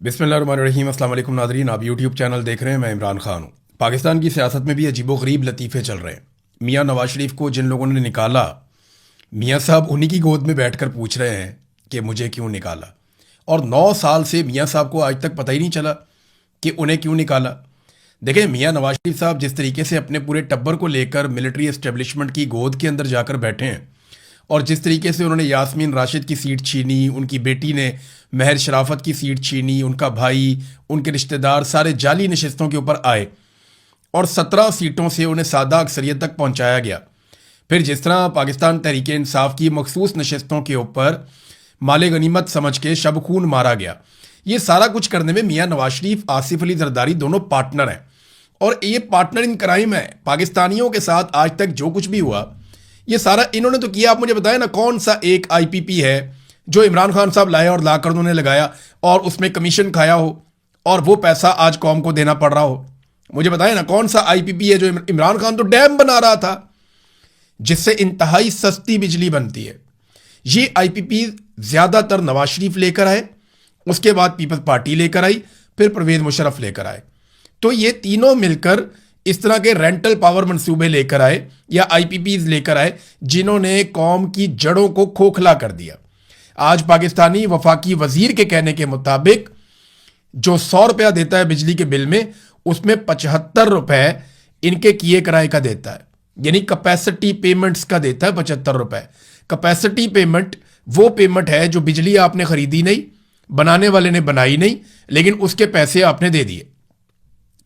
बिस्मिल्लाहिर्रहमानिर्रहीम। अस्सलाम वालेकुम नाज़रीन, आप यूट्यूब चैनल देख रहे हैं। मैं इमरान खान हूँ। पाकिस्तान की सियासत में भी अजीबोगरीब लतीफ़े चल रहे हैं। मियाँ नवाज शरीफ को जिन लोगों ने निकाला, मियाँ साहब उन्हीं की गोद में बैठकर पूछ रहे हैं कि मुझे क्यों निकाला। और 9 साल से मियाँ साहब को आज तक पता ही नहीं चला कि उन्हें क्यों निकाला। देखें, मियाँ नवाज शरीफ साहब जिस तरीके से अपने पूरे टब्बर को लेकर मिलिट्री एस्टेब्लिशमेंट की गोद के अंदर जाकर बैठे हैं और जिस तरीके से उन्होंने यास्मीन राशिद की सीट छीनी, उनकी बेटी ने महर शराफत की सीट छीनी, उनका भाई, उनके रिश्तेदार सारे जाली नशस्तों के ऊपर आए और 17 सीटों से उन्हें सादा अक्सरियत तक पहुंचाया गया। फिर जिस तरह पाकिस्तान तहरीक इंसाफ की मखसूस नशस्तों के ऊपर माले गनीमत समझ के शब खून मारा गया, ये सारा कुछ करने में मियाँ नवाज शरीफ, आसिफ अली जरदारी दोनों पार्टनर हैं और ये पार्टनर इन क्राइम है। पाकिस्तानियों के साथ आज तक जो कुछ भी हुआ ये सारा इन्होंने तो किया। आप मुझे बताएं ना, कौन सा एक आईपीपी है जो इमरान खान साहब लाए और लाकर उन्होंने लगाया और उसमें कमीशन खाया हो और वो पैसा आज कौम को देना पड़ रहा हो। मुझे बताएं ना, कौन सा आईपीपी है जो इमरान खान तो डैम बना रहा था जिससे इंतहाई सस्ती बिजली बनती है। ये आईपीपी ज्यादातर नवाज शरीफ लेकर आए, उसके बाद पीपल्स पार्टी लेकर आई, फिर परवेज मुशर्रफ लेकर आए। तो ये तीनों मिलकर इस तरह के रेंटल पावर मंसूबे लेकर आए या आईपीपीज लेकर आए जिन्होंने कौम की जड़ों को खोखला कर दिया। आज पाकिस्तानी वफाकी वजीर के कहने के मुताबिक जो 100 रुपया देता है बिजली के बिल में, उसमें 75 रुपए इनके किए किराए का देता है, यानी कैपेसिटी पेमेंट्स का देता है 75 रुपए। कैपेसिटी पेमेंट वो पेमेंट है जो बिजली आपने खरीदी नहीं, बनाने वाले ने बनाई नहीं, लेकिन उसके पैसे आपने दे दिए।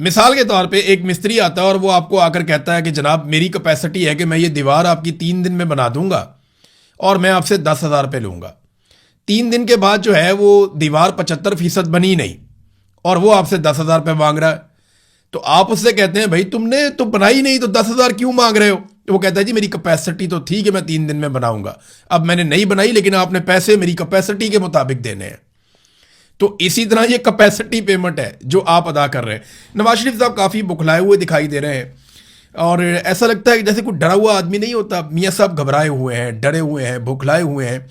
मिसाल के तौर पे एक मिस्त्री आता है और वो आपको आकर कहता है कि जनाब मेरी कैपेसिटी है कि मैं ये दीवार आपकी 3 दिन में बना दूंगा और मैं आपसे 10,000 रुपये लूंगा। 3 दिन के बाद जो है वो दीवार 75% बनी नहीं और वो आपसे 10,000 रुपये मांग रहा है। तो आप उससे कहते हैं भाई तुमने तो बनाई नहीं तो 10,000 क्यों मांग रहे हो। तो वो कहता है जी मेरी कैपेसिटी तो थी कि मैं 3 दिन में बनाऊंगा, अब मैंने नहीं बनाई लेकिन आपने पैसे मेरी कैपेसिटी के मुताबिक देने हैं। तो इसी तरह ये कैपेसिटी पेमेंट है जो आप अदा कर रहे हैं। नवाज शरीफ साहब काफ़ी बुखलाए हुए दिखाई दे रहे हैं और ऐसा लगता है कि जैसे कोई डरा हुआ आदमी नहीं होता। मियाँ साहब घबराए हुए हैं, डरे हुए हैं, बुखलाए हुए हैं।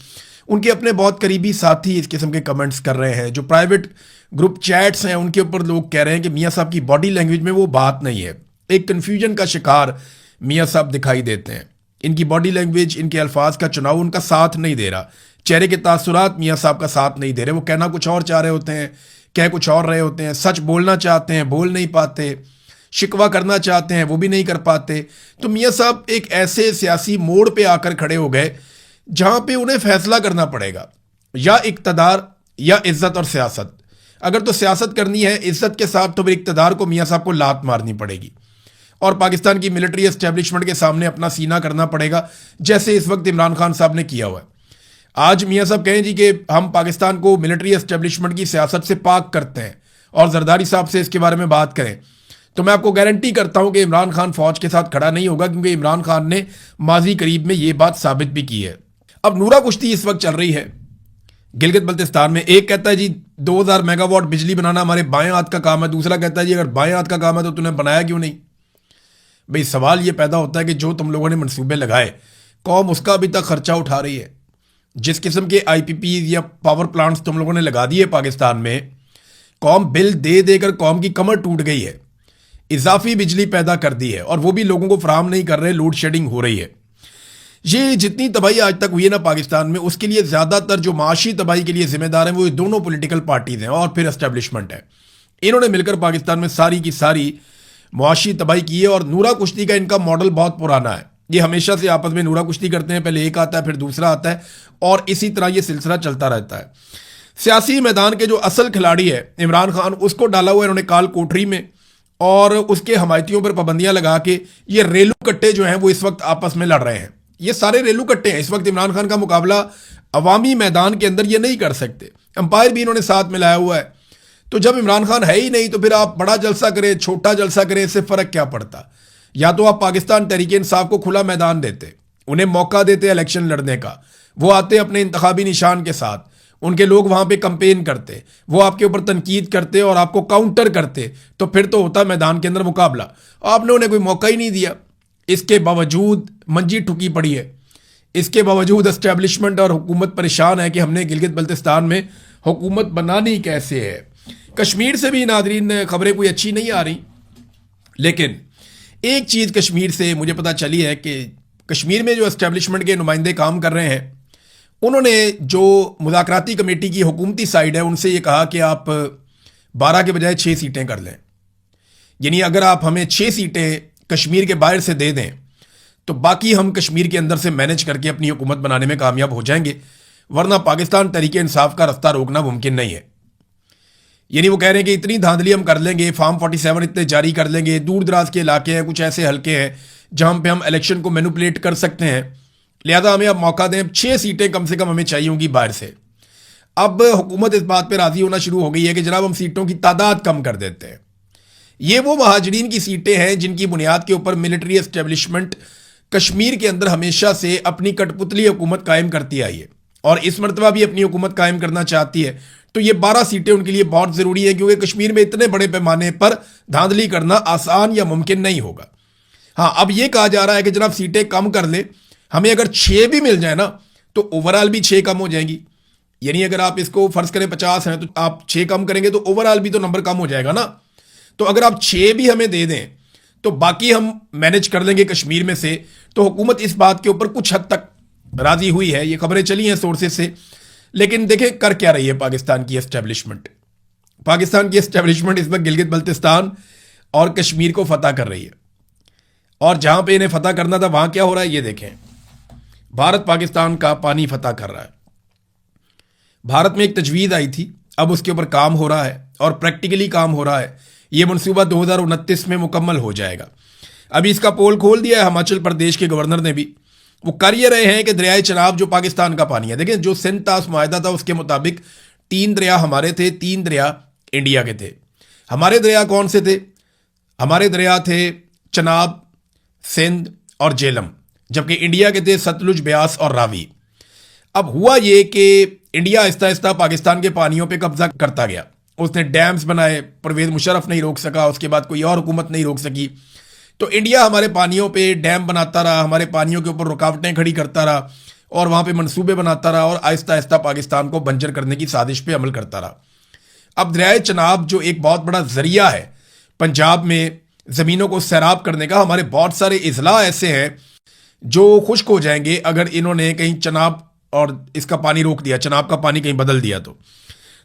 उनके अपने बहुत करीबी साथी इस किस्म के कमेंट्स कर रहे हैं। जो प्राइवेट ग्रुप चैट्स हैं उनके ऊपर लोग कह रहे हैं कि मियाँ साहब की बॉडी लैंग्वेज में वो बात नहीं है। एक कन्फ्यूजन का शिकार मियाँ साहब दिखाई देते हैं। इनकी बॉडी लैंग्वेज, इनके अल्फाज का चुनाव उनका साथ नहीं दे रहा। चेहरे के तासुरात मियाँ साहब का साथ नहीं दे रहे। वो कहना कुछ और चाह रहे होते हैं, कह कुछ और रहे होते हैं। सच बोलना चाहते हैं, बोल नहीं पाते। शिकवा करना चाहते हैं, वो भी नहीं कर पाते। तो मियाँ साहब एक ऐसे सियासी मोड़ पे आकर खड़े हो गए जहां पे उन्हें फैसला करना पड़ेगा, या इक्तदार या इज्जत और सियासत। अगर तो सियासत करनी है इज्जत के साथ तो फिर इक्तदार को मियाँ साहब को लात मारनी पड़ेगी और पाकिस्तान की मिलिट्री एस्टेब्लिशमेंट के सामने अपना सीना करना पड़ेगा, जैसे इस वक्त इमरान खान साहब ने किया हुआ है। आज मियाँ साहब कहें जी कि हम पाकिस्तान को मिलिट्री एस्टेब्लिशमेंट की सियासत से पाक करते हैं और जरदारी साहब से इसके बारे में बात करें, तो मैं आपको गारंटी करता हूं कि इमरान खान फौज के साथ खड़ा नहीं होगा, क्योंकि इमरान खान ने माजी करीब में ये बात साबित भी की है। अब नूरा कुश्ती इस वक्त चल रही है गिलगित बल्तिस्तान में। एक कहता है जी 2000 मेगावाट बिजली बनाना हमारे बाएं हाथ का काम है, दूसरा कहता है जी अगर बाएं हाथ का काम है तो तूने बनाया क्यों नहीं। भाई सवाल ये पैदा होता है कि जो तुम लोगों ने मंसूबे लगाए, कौम उसका अभी तक खर्चा उठा रही है। जिस किस्म के आईपीपी या पावर प्लांट्स तुम लोगों ने लगा दिए पाकिस्तान में, कौम बिल दे देकर कौम की कमर टूट गई है। इजाफी बिजली पैदा कर दी है और वो भी लोगों को फराहम नहीं कर रहे, लोड शेडिंग हो रही है। ये जितनी तबाही आज तक हुई है ना पाकिस्तान में, उसके लिए ज्यादातर जो माशी तबाही के लिए जिम्मेदार हैं वो दोनों पॉलिटिकल पार्टीज हैं और फिर एस्टेब्लिशमेंट है। इन्होंने मिलकर पाकिस्तान में सारी की सारी मुआशी तबाही की है। और नूरा कुश्ती का इनका मॉडल बहुत पुराना है। ये हमेशा से आपस में नूरा कुश्ती करते हैं, पहले एक आता है फिर दूसरा आता है और इसी तरह ये सिलसिला चलता रहता है। सियासी मैदान के जो असल खिलाड़ी है इमरान खान, उसको डाला हुआ इन्होंने काल कोठरी में और उसके हमायतियों पर पाबंदियां लगा के ये रेलू कट्टे जो हैं वो इस वक्त आपस में लड़ रहे हैं। ये सारे रेलू कट्टे हैं। इस वक्त इमरान खान का मुकाबला अवामी मैदान के अंदर ये नहीं कर सकते। अंपायर भी इन्होंने साथ मिलाया हुआ है। तो जब इमरान खान है ही नहीं तो फिर आप बड़ा जलसा करें, छोटा जलसा करें, इससे फर्क क्या पड़ता। या तो आप पाकिस्तान तहरीक इंसाफ को खुला मैदान देते, उन्हें मौका देते इलेक्शन लड़ने का, वो आते अपने इंतखाबी निशान के साथ, उनके लोग वहां पे कंपेन करते, वो आपके ऊपर तनकीद करते और आपको काउंटर करते, तो फिर तो होता मैदान के अंदर मुकाबला। आपने उन्हें कोई मौका ही नहीं दिया। इसके बावजूद मंजी ठुकी पड़ी है। इसके बावजूद एस्टेब्लिशमेंट और हुकूमत परेशान है कि हमने गिलगित बल्तिस्तान में हुकूमत बनानी कैसे है। कश्मीर से भी नादरीन खबरें कोई अच्छी नहीं आ रही, लेकिन एक चीज़ कश्मीर से मुझे पता चली है कि कश्मीर में जो एस्टेब्लिशमेंट के नुमाइंदे काम कर रहे हैं, उन्होंने जो मुज़ाकराती कमेटी की हुकूमती साइड है उनसे ये कहा कि आप 12 के बजाय 6 सीटें कर लें। यानी अगर आप हमें 6 सीटें कश्मीर के बाहर से दे दें तो बाकी हम कश्मीर के अंदर से मैनेज करके अपनी हुकूमत बनाने में कामयाब हो जाएंगे, वरना पाकिस्तान तरीके इंसाफ का रास्ता रोकना मुमकिन नहीं है। यानी वो कह रहे हैं कि इतनी धांधली हम कर लेंगे, फॉर्म 47 इतने जारी कर लेंगे, दूर दराज के इलाके हैं, कुछ ऐसे हल्के हैं जहां पे हम इलेक्शन को मैनिपुलेट कर सकते हैं, लिहाजा हमें अब मौका दें, 6 सीटें कम से कम हमें चाहिए होंगी बाहर से। अब हुकूमत इस बात पर राजी होना शुरू हो गई है कि जनाब हम सीटों की तादाद कम कर देते हैं। ये वो महाजरीन की सीटें हैं जिनकी बुनियाद के ऊपर मिलिट्री एस्टेब्लिशमेंट कश्मीर के अंदर हमेशा से अपनी कठपुतली हुकूमत कायम करती आई है और इस मरतबा भी अपनी हुकूमत कायम करना चाहती है। तो ये 12 सीटें उनके लिए बहुत ज़रूरी है, क्योंकि कश्मीर में इतने बड़े पैमाने पर धांधली करना आसान या मुमकिन नहीं होगा। हाँ, अब ये कहा जा रहा है कि जनाब सीटें कम कर ले, हमें अगर 6 भी मिल जाए ना तो ओवरऑल भी 6 कम हो जाएंगी। यानी अगर आप इसको फर्ज करें 50 हैं तो आप 6 कम करेंगे तो ओवरऑल भी तो नंबर कम हो जाएगा ना। तो अगर आप 6 भी हमें दे दें तो बाकी हम मैनेज कर लेंगे कश्मीर में से। तो हुकूमत इस बात के ऊपर कुछ हद तक राजी हुई है, ये खबरें चली हैं सोर्सेज से। लेकिन देखें कर क्या रही है पाकिस्तान की एस्टेब्लिशमेंट। पाकिस्तान की एस्टेब्लिशमेंट इस वक्त गिलगित बल्तिस्तान और कश्मीर को फतह कर रही है, और जहां पे इन्हें फतह करना था वहां क्या हो रहा है ये देखें। भारत पाकिस्तान का पानी फतह कर रहा है। भारत में एक तजवीज़ आई थी, अब उसके ऊपर काम हो रहा है और प्रैक्टिकली काम हो रहा है। ये मनसूबा 2029 में मुकम्मल हो जाएगा। अभी इसका पोल खोल दिया है हिमाचल प्रदेश के गवर्नर ने भी। वो कर ये रहे हैं कि दरियाए चनाब जो पाकिस्तान का पानी है, देखें जो सिंध तास मुआहदा था उसके मुताबिक 3 दरिया हमारे थे, 3 दरिया इंडिया के थे। हमारे दरिया कौन से थे? हमारे दरिया थे चनाब, सिंध और जेलम, जबकि इंडिया के थे सतलुज, ब्यास और रावी। अब हुआ ये कि इंडिया आहिस्ता आहिस्ता पाकिस्तान के पानियों पे कब्जा करता गया। उसने डैम्स बनाए, परवेज मुशर्रफ नहीं रोक सका, उसके बाद कोई और हुकूमत नहीं रोक सकी। तो इंडिया हमारे पानियों पे डैम बनाता रहा, हमारे पानियों के ऊपर रुकावटें खड़ी करता रहा और वहाँ पे मंसूबे बनाता रहा और आहिस्ता आहिस्ता पाकिस्तान को बंजर करने की साजिश पे अमल करता रहा। अब दरियाए चनाब जो एक बहुत बड़ा जरिया है पंजाब में ज़मीनों को सैराब करने का, हमारे बहुत सारे अजला ऐसे हैं जो खुश्क हो जाएंगे अगर इन्होंने कहीं चनाब और इसका पानी रोक दिया, चनाब का पानी कहीं बदल दिया। तो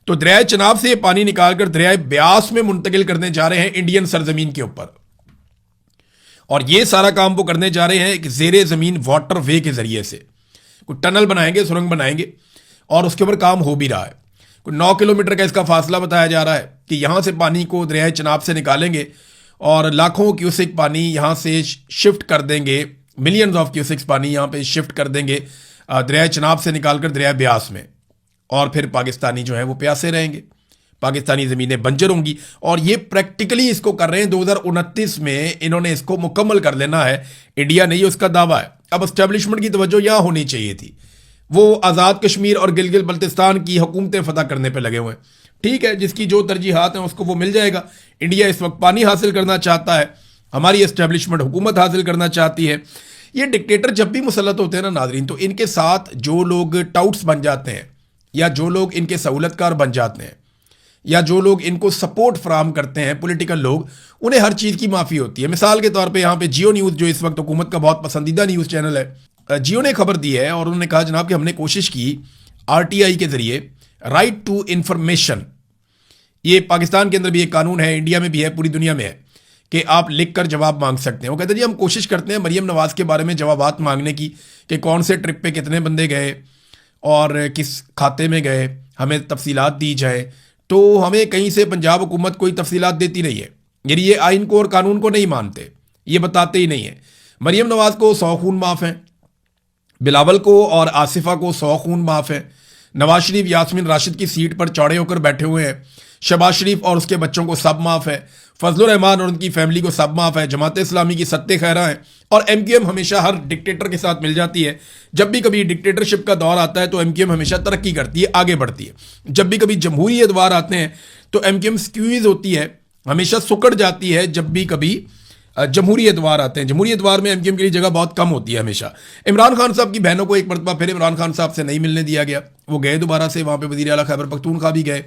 दरियाए चनाब से ये पानी निकालकर दरियाए ब्यास में मुंतकिल करने जा रहे हैं इंडियन सरजमीन के ऊपर। और ये सारा काम वो करने जा रहे हैं एक ज़ेरे ज़मीन वाटर वे के ज़रिए से। कोई टनल बनाएंगे, सुरंग बनाएंगे और उसके ऊपर काम हो भी रहा है। कोई 9 किलोमीटर का इसका फासला बताया जा रहा है कि यहाँ से पानी को दरियाए चनाब से निकालेंगे और लाखों क्यूसिक पानी यहाँ से शिफ्ट कर देंगे, मिलियंस ऑफ क्यूसिक्स पानी यहाँ पे शिफ्ट कर देंगे दरियाए चनाब से निकालकर दरिया ब्यास में। और फिर पाकिस्तानी जो है वो प्यासे रहेंगे, पाकिस्तानी ज़मीनें बंजर होंगी। और ये प्रैक्टिकली इसको कर रहे हैं। 2029 में इन्होंने इसको मुकम्मल कर लेना है। इंडिया नहीं, उसका दावा है। अब एस्टेब्लिशमेंट की तवज्जो यहाँ होनी चाहिए थी। वो आज़ाद कश्मीर और गिलगित बल्तिस्तान की हुकूमतें फतह करने पर लगे हुए हैं। ठीक है, जिसकी जो तरजीहात हैं उसको वो मिल जाएगा। इंडिया इस वक्त पानी हासिल करना चाहता है, हमारी एस्टेब्लिशमेंट हुकूमत हासिल करना चाहती है। ये डिक्टेटर जब भी मुसल्लत होते हैं ना नाजरीन, तो इनके साथ जो लोग टाउट्स बन जाते हैं या जो लोग इनके सहूलतकार बन जाते हैं या जो लोग इनको सपोर्ट फराम करते हैं, पॉलिटिकल लोग, उन्हें हर चीज़ की माफ़ी होती है। मिसाल के तौर पे यहाँ पे जियो न्यूज़ जो इस वक्त हुकूमत का बहुत पसंदीदा न्यूज़ चैनल है, जियो ने खबर दी है और उन्होंने कहा जनाब कि हमने कोशिश की RTI के ज़रिए राइट टू इंफॉर्मेशन, ये पाकिस्तान के अंदर भी एक कानून है, इंडिया में भी है, पूरी दुनिया में है कि आप लिख कर जवाब मांग सकते हैं। वो कहते हैं जी हम कोशिश करते हैं मरीम नवाज़ के बारे में जवाबात मांगने की कि कौन से ट्रिप पे कितने बंदे गए और किस खाते में गए, हमें तफसीलात दी जाए। तो हमें कहीं से पंजाब हुकूमत कोई तफसीलात देती नहीं है। यानी ये आइन को और कानून को नहीं मानते, ये बताते ही नहीं है। मरीम नवाज़ को 100 खून माफ़ हैं, बिलावल को और आसिफा को 100 खून माफ़ है, नवाज शरीफ यास्मीन राशिद की सीट पर चौड़े होकर बैठे हुए हैं, शहबाज शरीफ और उसके बच्चों को सब माफ़ है, फजलुर रहमान और उनकी फैमिली को सब माफ़ है, जमात इस्लामी की सत्ते खैरा हैं और MQM हमेशा हर डिक्टेटर के साथ मिल जाती है। जब भी कभी डिक्टेटरशिप का दौर आता है तो MQM हमेशा तरक्की करती है, आगे बढ़ती है। जब भी कभी जमहूरी अदवार आते हैं तो MQM स्क्वीज होती है, हमेशा सुकड़ जाती है। जब भी कभी जमहूरी अदवार आते हैं, जमहूरी अदवार में MQM के लिए जगह बहुत कम होती है हमेशा। इमरान खान साहब की बहनों को एक मरतबा फिर इमरान खान साहब से नहीं मिलने दिया गया, वो गए दोबारा से, वहाँ पर वज़ीर आला खैबर पख्तूनख्वा भी गए।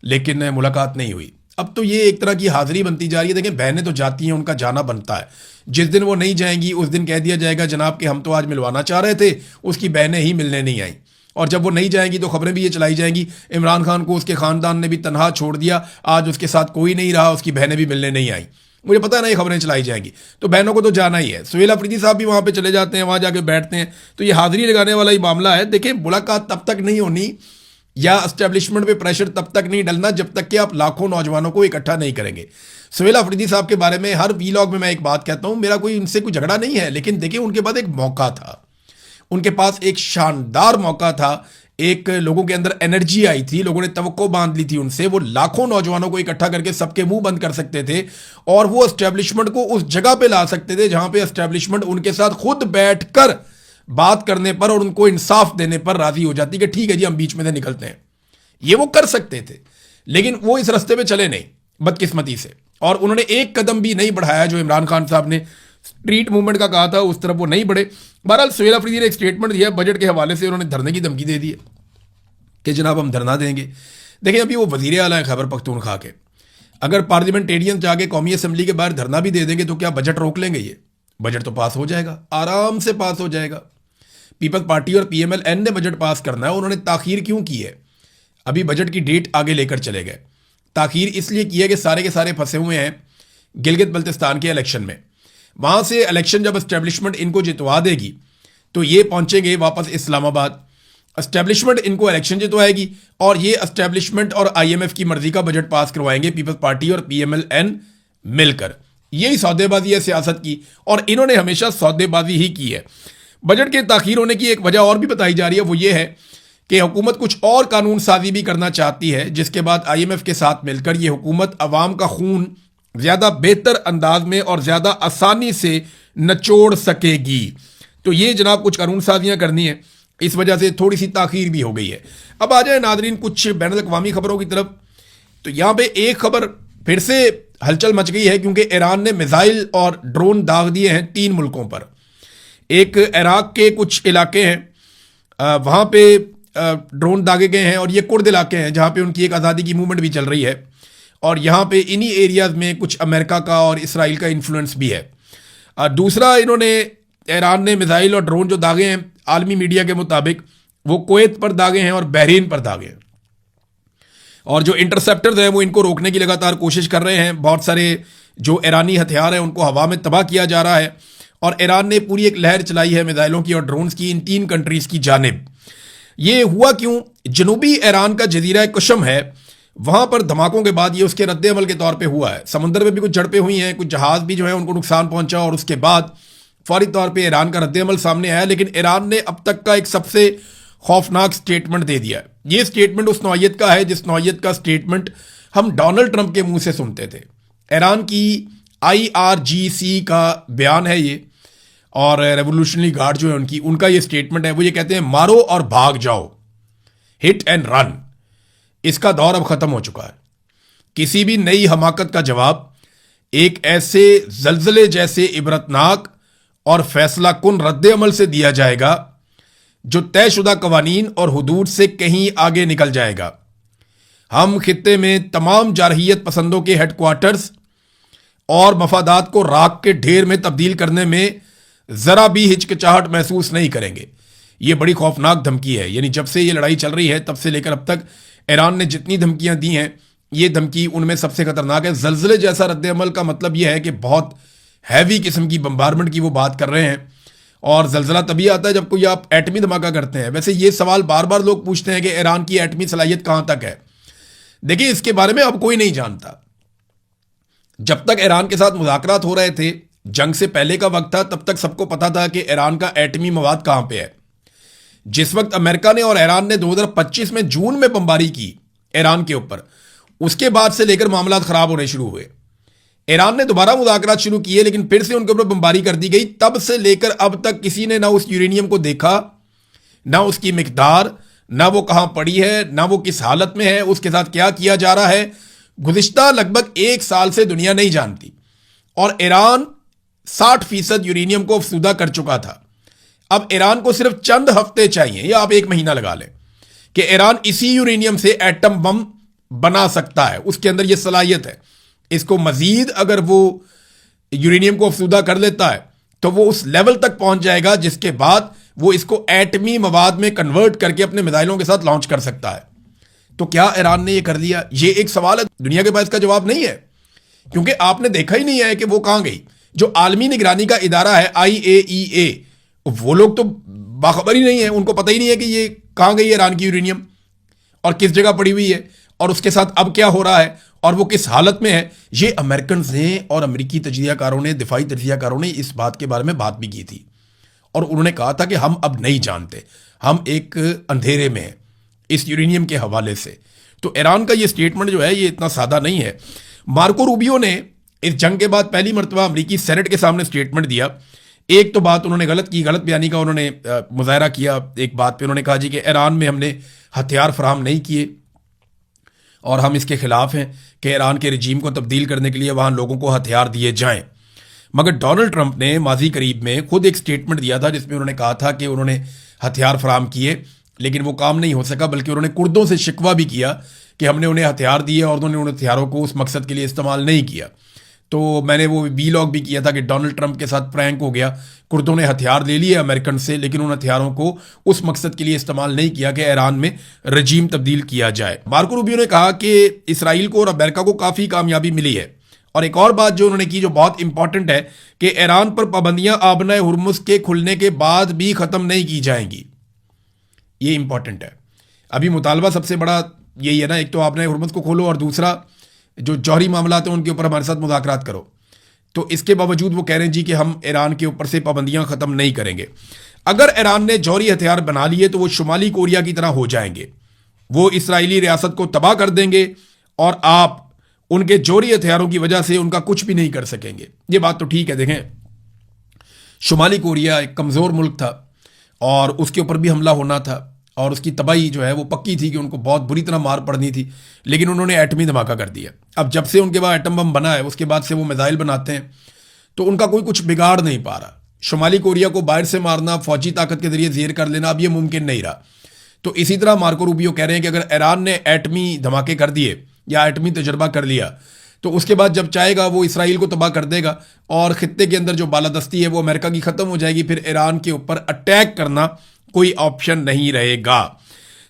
लेकिन मुलाकात नहीं हुई। अब तो ये एक तरह की हाजिरी बनती जा रही है। देखें, बहनें तो जाती हैं, उनका जाना बनता है। जिस दिन वो नहीं जाएंगी उस दिन कह दिया जाएगा जनाब कि हम तो आज मिलवाना चाह रहे थे, उसकी बहनें ही मिलने नहीं आई। और जब वो नहीं जाएंगी तो खबरें भी ये चलाई जाएंगी इमरान खान को उसके खानदान ने भी तनहा छोड़ दिया, आज उसके साथ कोई नहीं रहा, उसकी बहनें भी मिलने नहीं आई। मुझे पता नहीं खबरें चलाई जाएंगी, तो बहनों को तो जाना ही है। सुहेल अफरीदी साहब भी वहाँ पे चले जाते हैं, वहाँ जाके बैठते हैं, तो ये हाजिरी लगाने वाला ही मामला है। देखिए, मुलाकात तब तक नहीं होनी या एस्टेब्लिशमेंट पे प्रेशर तब तक नहीं डलना जब तक कि आप लाखों नौजवानों को इकट्ठा नहीं करेंगे। सुहेल अफरीदी साहब के बारे में हर वीलॉग में मैं एक बात कहता हूं, मेरा कोई उनसे कोई झगड़ा नहीं है, लेकिन देखिए उनके पास एक मौका था, उनके पास एक शानदार मौका था, एक लोगों के अंदर एनर्जी आई थी, लोगों ने तवक्को बांध ली थी उनसे, वो लाखों नौजवानों को इकट्ठा करके सबके मुंह बंद कर सकते थे और वो एस्टेब्लिशमेंट को उस जगह पे ला सकते थे जहां पे एस्टेब्लिशमेंट उनके साथ खुद बैठकर बात करने पर और उनको इंसाफ देने पर राजी हो जाती कि ठीक है जी, हम बीच में से निकलते हैं। ये वो कर सकते थे, लेकिन वो इस रास्ते पे चले नहीं, बदकिस्मती से, और उन्होंने एक कदम भी नहीं बढ़ाया जो इमरान खान साहब ने स्ट्रीट मूवमेंट का कहा था, उस तरफ वो नहीं बढ़े। बहरहाल सुहेल अफरीदी ने एक स्टेटमेंट दिया बजट के हवाले से, उन्होंने धरने की धमकी दे दी है कि जनाब हम धरना देंगे। देखिए, अभी वो वजीर आला है खैबर पख्तूनख्वा के, अगर पार्लियामेंटेरियन जाके कौमी असम्बली के बाहर धरना भी दे देंगे तो क्या बजट रोक लेंगे? ये बजट तो पास हो जाएगा, आराम से पास हो जाएगा। पीपल्स पार्टी और PMLN ने बजट पास करना है, उन्होंने ताखीर क्यों की है? अभी बजट की डेट आगे लेकर चले गए। ताखीर इसलिए की है कि सारे के सारे फंसे हुए हैं गिलगित बल्तिस्तान के इलेक्शन में। वहां से इलेक्शन जब एस्टेब्लिशमेंट इनको जितवा देगी तो ये पहुंचेंगे वापस इस्लामाबाद, एस्टेब्लिशमेंट इनको इलेक्शन जितवाएगी और ये एस्टेब्लिशमेंट और IMF की मर्जी का बजट पास करवाएंगे पीपल्स पार्टी और PMLN मिलकर। यही सौदेबाजी है सियासत की, और इन्होंने हमेशा सौदेबाजी ही की है। बजट के ताखीर होने की एक वजह और भी बताई जा रही है, वो ये है कि हुकूमत कुछ और कानून साजी भी करना चाहती है, जिसके बाद IMF के साथ मिलकर ये हुकूमत अवाम का खून ज्यादा बेहतर अंदाज में और ज्यादा आसानी से नचोड़ सकेगी। तो ये जनाब कुछ कानून साजियां करनी है, इस वजह से थोड़ी सी ताखीर भी हो गई है। अब आ जाए नादरीन कुछ बैनुल-अक़वामी खबरों की तरफ। तो यहां पे एक खबर फिर से हलचल मच गई है, क्योंकि ईरान ने मिसाइल और ड्रोन दाग दिए हैं 3 मुल्कों पर। एक इराक के कुछ इलाके हैं, वहां पे ड्रोन दागे गए हैं, और ये कुर्द इलाके हैं जहां पे उनकी एक आज़ादी की मूवमेंट भी चल रही है, और यहाँ पे इन्हीं एरियाज में कुछ अमेरिका का और इसराइल का इन्फ्लुएंस भी है। दूसरा, ईरान ने मिसाइल और ड्रोन जो दागे हैं आलमी मीडिया के मुताबिक वो कुवैत पर दागे हैं और बहरीन पर दागे हैं, और जो इंटरसेप्टर्स हैं वो इनको रोकने की लगातार कोशिश कर रहे हैं। बहुत सारे जो ईरानी हथियार हैं उनको हवा में तबाह किया जा रहा है, और ईरान ने पूरी एक लहर चलाई है मिसाइलों की और ड्रोन्स की इन 3 कंट्रीज की जानिब। ये हुआ क्यों? जनूबी ईरान का जजीरा कशम है, वहां पर धमाकों के बाद ये उसके रद्द अमल के तौर पे हुआ है। समुद्र में भी कुछ झड़पें हुई हैं, कुछ जहाज भी जो है उनको नुकसान पहुंचा, और उसके बाद फौरी तौर पे ईरान का रद्द अमल सामने आया। लेकिन ईरान ने अब तक का एक सबसे खौफनाक स्टेटमेंट दे दिया है। ये स्टेटमेंट उस नौयत का है जिस नौयत का स्टेटमेंट हम डोनाल्ड ट्रंप के मुंह से सुनते थे। ईरान की IRGC का बयान है ये, और रेवोल्यूशनरी गार्ड जो है उनका ये स्टेटमेंट है। वो ये कहते हैं मारो और भाग जाओ, हिट एंड रन। इसका दौर अब खत्म हो चुका है। किसी भी नई हमाकत का जवाब एक ऐसे जल्जले जैसे इबरतनाक और फैसला कुन रद्द अमल से दिया जाएगा जो तयशुदा कवानीन और हुदूद से कहीं आगे निकल जाएगा। हम खित्ते में तमाम जारहियत पसंदों के हेडक्वार्टर्स और मफादात को राख के ढेर में तब्दील करने में जरा भी हिचकिचाहट महसूस नहीं करेंगे। ये बड़ी खौफनाक धमकी है। यानी जब से ये लड़ाई चल रही है तब से लेकर अब तक ईरान ने जितनी धमकियां दी हैं, ये धमकी उनमें सबसे खतरनाक है। जल्जले जैसा रद्द अमल का मतलब यह है कि बहुत हैवी किस्म की बम्बारमेंट की वो बात कर रहे हैं, और जल्जला तभी आता है जब कोई आप एटमी धमाका करते हैं। वैसे ये सवाल बार बार लोग पूछते हैं कि ईरान की एटमी सलाहियत कहां तक है। देखिए, इसके बारे में अब कोई नहीं जानता। जब तक ईरान के साथ मुज़ाकरात हो रहे थे, जंग से पहले का वक्त था, तब तक सबको पता था कि ईरान का एटमी मवाद कहां पे है। जिस वक्त अमेरिका ने और ईरान ने 2025 में जून में बमबारी की ईरान के ऊपर, उसके बाद से लेकर मामला खराब होने शुरू हुए। ईरान ने दोबारा मुज़ाकरात शुरू किए, लेकिन फिर से उनके ऊपर बमबारी कर दी गई। तब से लेकर अब तक किसी ने ना उस यूरेनियम को देखा, ना उसकी मिकदार, ना वो कहां पड़ी है, ना वो किस हालत में है, उसके साथ क्या किया जा रहा है, गुज़िश्ता लगभग 1 साल से दुनिया नहीं जानती। और ईरान 60% यूरेनियम को अफसूदा कर चुका था। अब ईरान को सिर्फ चंद हफ्ते चाहिए, या आप 1 महीना लगा लें, कि ईरान इसी यूरेनियम से एटम बम बना सकता है, उसके अंदर यह सलाहियत है। इसको मजीद अगर वो यूरेनियम को अफसूदा कर लेता है तो वो उस लेवल तक पहुंच जाएगा जिसके बाद वो इसको एटमी मवाद में कन्वर्ट करके अपने मिसाइलों के साथ लॉन्च कर सकता है। तो क्या ईरान ने ये कर दिया? ये एक सवाल है, दुनिया के पास इसका जवाब नहीं है, क्योंकि आपने देखा ही नहीं है कि वो कहां गई। जो आलमी निगरानी का इदारा है IAEA, वो लोग तो बाखबर ही नहीं है, उनको पता ही नहीं है कि ये कहां गई ईरान की यूरेनियम और किस जगह पड़ी हुई है और उसके साथ अब क्या हो रहा है और वो किस हालत में है। ये अमेरिकन ने और अमेरिकी तजियाकारों ने, दिफाई तजियाकारों ने इस बात के बारे में बात भी की थी और उन्होंने कहा था कि हम अब नहीं जानते, हम एक अंधेरे में हैं इस यूरेनियम के हवाले से। तो ईरान का ये स्टेटमेंट जो है ये इतना सादा नहीं है। मार्को रूबियो ने इस जंग के बाद पहली मरतबा अमेरिकी सेनेट के सामने स्टेटमेंट दिया। एक तो बात उन्होंने गलत की, गलत बयानी का उन्होंने मुजाहरा किया। एक बात पे उन्होंने कहा जी कि ईरान में हमने हथियार फराहम नहीं किए और हम इसके खिलाफ हैं कि ईरान के रजीम को तब्दील करने के लिए वहां लोगों को हथियार दिए जाएं। मगर डोनाल्ड ट्रंप ने माजी करीब में खुद एक स्टेटमेंट दिया था जिसमें उन्होंने कहा था कि उन्होंने हथियार फराहम किए लेकिन वो काम नहीं हो सका, बल्कि उन्होंने कुर्दों से शिकवा भी किया कि हमने उन्हें हथियार दिए और उन्होंने उन हथियारों को उस मकसद के लिए इस्तेमाल नहीं किया। तो मैंने वो वीलॉग भी किया था कि डोनाल्ड ट्रंप के साथ प्रैंक हो गया, कुर्दों ने हथियार ले लिए अमेरिकन से लेकिन उन हथियारों को उस मकसद के लिए इस्तेमाल नहीं किया कि ईरान में रजीम तब्दील किया जाए। मार्को रूबियो ने कहा कि इसराइल को और अमेरिका को काफ़ी कामयाबी मिली है। और एक और बात जो उन्होंने की जो बहुत इंपॉर्टेंट है कि ईरान पर पाबंदियां आबना हुर्मुज के खुलने के बाद भी ख़त्म नहीं की जाएंगी। ये इंपॉर्टेंट है। अभी मुतालबा सबसे बड़ा यही है ना, एक तो आबना हुर्मुज को खोलो और दूसरा जो जौहरी मामला हैं उनके ऊपर हमारे साथ मुज़ाकरात करो। तो इसके बावजूद वो कह रहे हैं जी कि हम ईरान के ऊपर से पाबंदियां ख़त्म नहीं करेंगे। अगर ईरान ने जौहरी हथियार बना लिए तो वो शुमाली कोरिया की तरह हो जाएंगे, वो इसराइली रियासत को तबाह कर देंगे और आप उनके जौहरी हथियारों की वजह से उनका कुछ भी नहीं कर सकेंगे। ये बात तो ठीक है। देखें, शुमाली कोरिया एक कमज़ोर मुल्क था और उसके ऊपर भी हमला होना था और उसकी तबाही जो है वो पक्की थी कि उनको बहुत बुरी तरह मार पड़नी थी, लेकिन उन्होंने एटमी धमाका कर दिया। अब जब से उनके बाद एटम बम बना है उसके बाद से वो मिसाइल बनाते हैं तो उनका कोई कुछ बिगाड़ नहीं पा रहा। शुमाली कोरिया को बाहर से मारना, फौजी ताकत के जरिए ज़ेर कर लेना अब ये मुमकिन नहीं रहा। तो इसी तरह मार्को रूबियो कह रहे हैं कि अगर ईरान ने एटमी धमाके कर दिए या एटमी तजर्बा कर लिया तो उसके बाद जब चाहेगा वो इसराइल को तबाह कर देगा और खित्ते के अंदर जो बालादस्ती है वो अमेरिका की ख़त्म हो जाएगी। फिर ईरान के ऊपर अटैक करना कोई ऑप्शन नहीं रहेगा।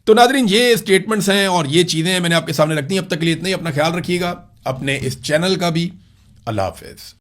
तो नादरीन, ये स्टेटमेंट्स हैं और ये चीज़ें मैंने आपके सामने रखती हैं। अब तक के लिए इतना ही। अपना ख्याल रखिएगा, अपने इस चैनल का भी। अल्लाह हाफिज़।